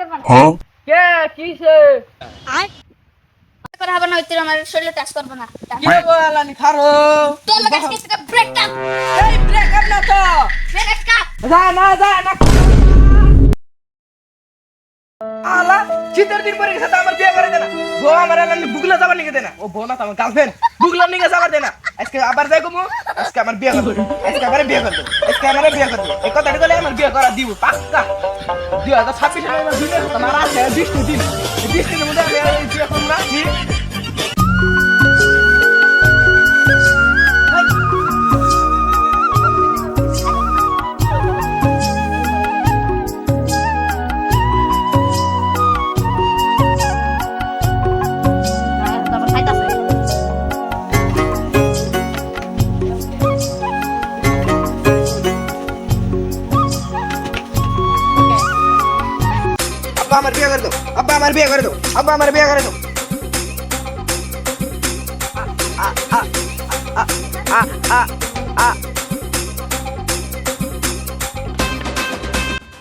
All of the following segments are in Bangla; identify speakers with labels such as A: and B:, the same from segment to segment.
A: করবা না
B: কে কিসে
A: করা হবে না হইতে আমার শরীরে টাচ করবে না
B: কি বলানি খারো
A: তোর লাগে আজকে থেকে ব্রেক আপ
B: এই ব্রেক আপ না তো
A: ব্রেক আপ
B: যা না আলা চিতার দিন পরে গেছে তো আমার বিয়ে করে দেনা বউ আমার আলানি বুগলা যাবার নিকে দেনা ও বউ না তো আমার গার্লফ্রেন্ড বুগলা নিকে যাবার দেনা আজকে আবার যাই কমু আজকে আমার বিয়ে করবে আজকে আমার বিয়ে করবে এই কথাটা বলে আমার বিয়ে করা দিব পাক্কা 2026 এর আমার দিনে তোমার আছে 20 দিন এই 20 দিনের মধ্যে আমি এই বিয়ে করব না কি আমার বিয়ে করে দাও আব্বা আমার বিয়ে করে দাও আব্বা আমার বিয়ে করে দাও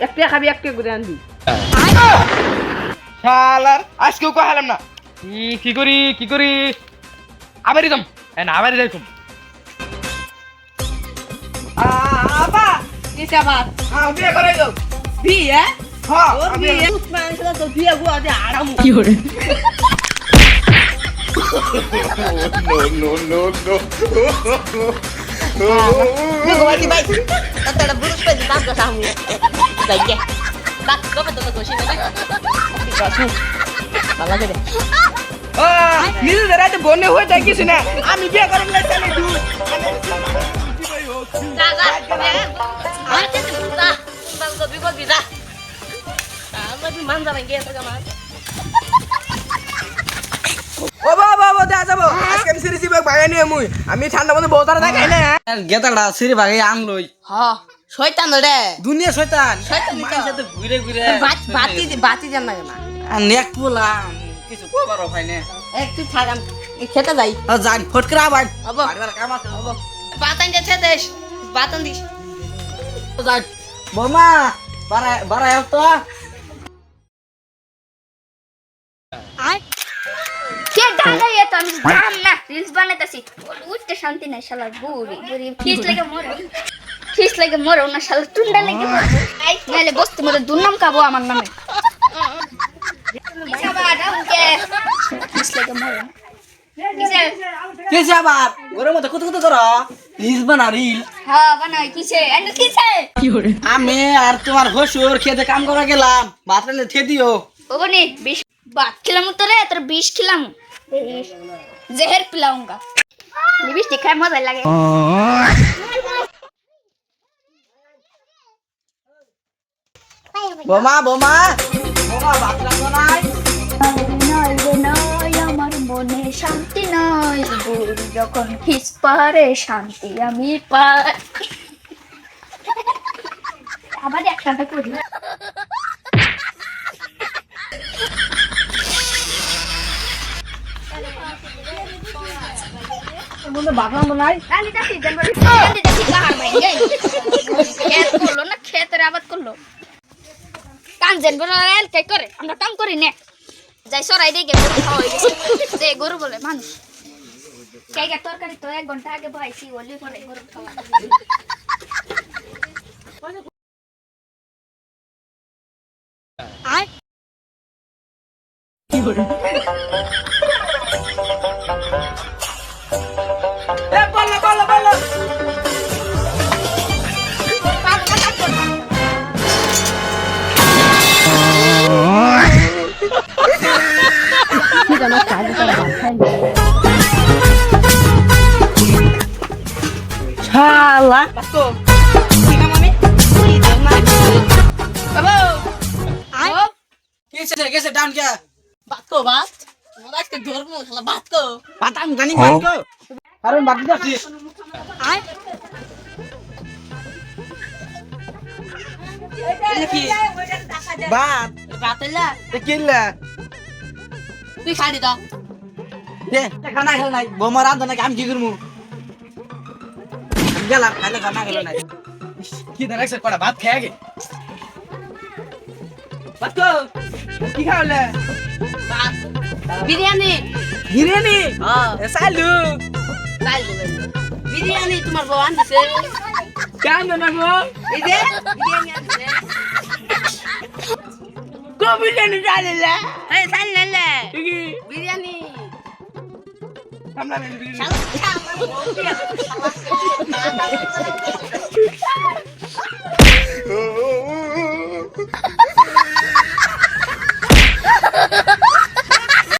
C: একটা খাবি একটা করে আনবি
B: শালার আজকেও কহালাম না কি করি আবারই যাম না আবারই যাইকুম আব্বা
C: কিসে আবার
B: বিয়ে করে দাও
C: বিয়ে
B: হ্যাঁ
C: ওর বিয়ে উসমান সাথে তো বিয়ে গুয়া দে আরাম
D: কি করে
C: Gawati baik. Tata ada burus pa di tago sa amin. Lagi. Bak, ko pa to ko sino na. Kasu. Bala deh.
B: নিজেদের রাতে বনে হয়ে দেখিস না আমি বিয়ে করে না চলে দূর
A: দাদা আজকে তো বুঝা বাল তো বিপদ বিজা আমরা কি মান যাবেন গিয়ে তো আমার
B: ও বাবা দা যাবো আজকে আমি সিরিজ ভাগে নিয়ে মুই আমি ঠান্ডা মধ্যে বউতারা দেখাই না
E: গেতাড়া সিরি ভাগে আনলই
C: হ্যাঁ শয়তান রে
E: দুনিয়া শয়তান
C: শয়তান
E: মানুষের সাথে ঘুরে ঘুরে
C: বাতি জান না
E: নেক পোলা কিছু কবার হয় না
C: এক তুই থাক আমি খেতে যাই
E: জান ফটকরা আবার
C: হবো।
E: বাড়ির কাম আছে
C: হবো বাতান যেতে দেশ বাতান দিস
E: জান বৌমা বাড়া তো
A: কে ডালে এ তো আমি জান না রিলস বানাইতাছি উঠতে শান্তি নাই শালা বুড়ি খিস লাগে মরে না শালা টুন্ডা লাগে নাইলে বসতে মরে দুর্নাম খাবো আমার নামে খিস লাগে মরে
E: কেছে আবার ঘরের মধ্যে কত কত করো রিল বানা রিল
A: হ্যাঁ বানাই কিসে এন্ড কিসে
D: কি করে
E: আমি আর তোমার হসুর খেতে কাম করা গেলাম ভাত রান্না থে দিও
A: ওবনি 20 बात खिलाऊं तो रे तेरे 20 खिलाऊं जहर पिलाऊंगा लिपस्टिक खाए मजा लगे
E: বৌমা ভাত রান্না নাই
A: নয় আমার মনে শান্তি নয় বুড়ি যখন খিস পারে শান্তি আমি পাই আবার একসাথে করি
C: বন্ধু বাতলাম নাই
A: রানি দাসি জানবার কাহার ভাই খেত করলো না খেতের আবাদ করলো কান জানবার এল কে করে আমরা কাম করি না যাই সরাই দিয়ে গরু খাওয়া হয়ে গেছে দে গরু বলে মানুষ কে তরকারি তো 1 ঘন্টা আগে বহাইছি ওলি পরে গরু খাওয়া
D: কি করে
B: এ বলো
C: ঠিক আছে কাজ করা ভাত শালা
B: বাস্তো
E: কেছে ডাউন কে
C: বাতকো বাত মোরা আজকে ধর্ম শালা বাতকো
E: ভাত আমি জানি ভাত কো কারণ ভাত দিছি
C: আয়
E: কি ভাত
C: বাতেলা
E: কিনলা
C: তুই খাড়ি দাও
E: দে খানা খেল নাই বৌমা রান্ধা নাকি আমি কি করবো গেলাম খাইলে খানা খেল নাই
B: কি দাঁড়াইছে কটা ভাত খেয়ে গে বাস্তো কি খাওয়ালে
C: বিরিয়ানি
B: বিরিয়ানি
C: হ্যাঁ
B: চালু
C: লাইল বিরিয়ানি তোমার বউ আনছে
B: কেমন না গো
C: এই যে বিরিয়ানি আনছে
B: গো বিরিয়ানি চালিলে
C: এই চাল নালে
B: কি
C: বিরিয়ানি
B: আমরা বিরিয়ানি
C: শালা আমার বউ কি আছে শালা